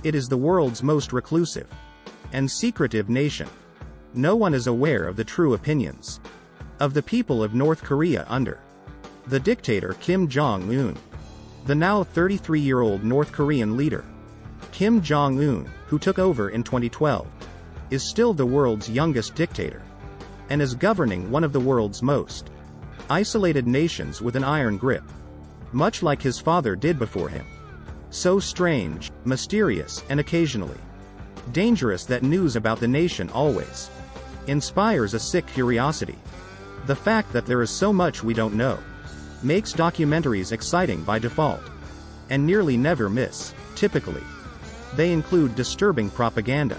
It is the world's most reclusive and secretive nation. No one is aware of the true opinions of the people of North Korea under the dictator Kim Jong-un. The now 33-year-old North Korean leader, Kim Jong-un, who took over in 2012, is still the world's youngest dictator, and is governing one of the world's most isolated nations with an iron grip, much like his father did before him. So strange, mysterious, and occasionally dangerous that news about the nation always inspires a sick curiosity. The fact that there is so much we don't know makes documentaries exciting by default, and nearly never miss. Typically, they include disturbing propaganda,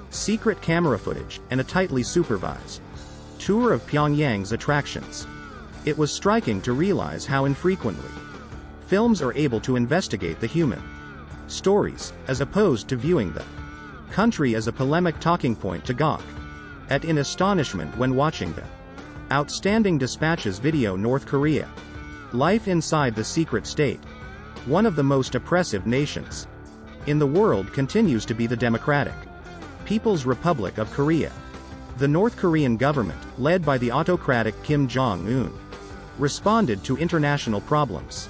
secret camera footage, and a tightly supervised tour of Pyongyang's attractions. It was striking to realize how infrequently films are able to investigate the human stories, as opposed to viewing the country as a polemic talking point to gawk at in astonishment when watching the Outstanding Dispatches video. North Korea. Life inside the secret state, one of the most oppressive nations in the world, continues to be the Democratic People's Republic of Korea. The North Korean government, led by the autocratic Kim Jong-un, responded to international problems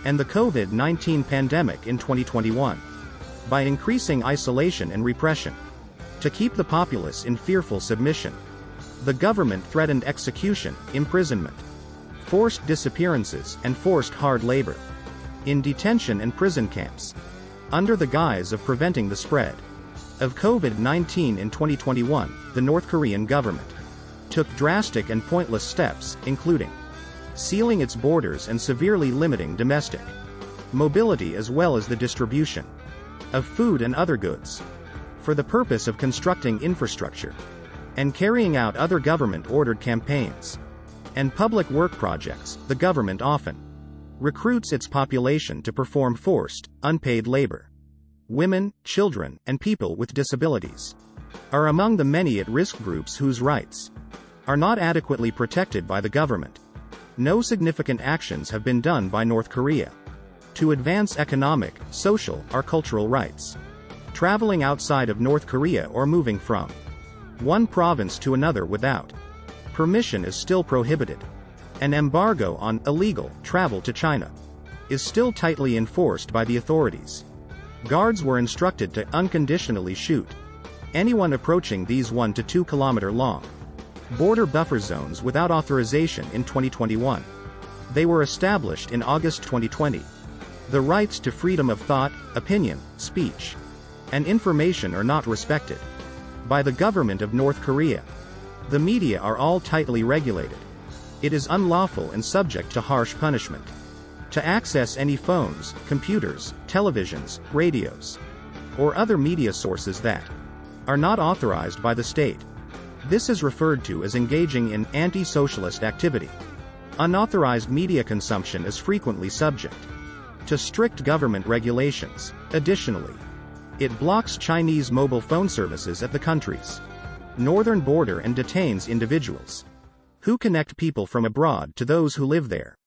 and the COVID-19 pandemic in 2021 by increasing isolation and repression. To keep the populace in fearful submission, the government threatened execution, imprisonment, forced disappearances, and forced hard labor in detention and prison camps, under the guise of preventing the spread of COVID-19 in 2021. The North Korean government took drastic and pointless steps, including sealing its borders and severely limiting domestic mobility as well as the distribution of food and other goods, for the purpose of constructing infrastructure and carrying out other government-ordered campaigns and public work projects. The government often recruits its population to perform forced, unpaid labor. Women, children, and people with disabilities are among the many at-risk groups whose rights are not adequately protected by the government. No significant actions have been done by North Korea to advance economic, social, or cultural rights. Traveling outside of North Korea or moving from one province to another without permission is still prohibited. An embargo on illegal travel to China is still tightly enforced by the authorities. Guards were instructed to unconditionally shoot anyone approaching these 1 to 2 kilometer long border buffer zones without authorization in 2021. They were established in August 2020. The rights to freedom of thought, opinion, speech, and information are not respected by the government of North Korea. The media are all tightly regulated. It is unlawful and subject to harsh punishment to access any phones, computers, televisions, radios, or other media sources that are not authorized by the state. This is referred to as engaging in anti-socialist activity. Unauthorized media consumption is frequently subject to strict government regulations. Additionally, it blocks Chinese mobile phone services at the country's northern border and detains individuals who connect people from abroad to those who live there.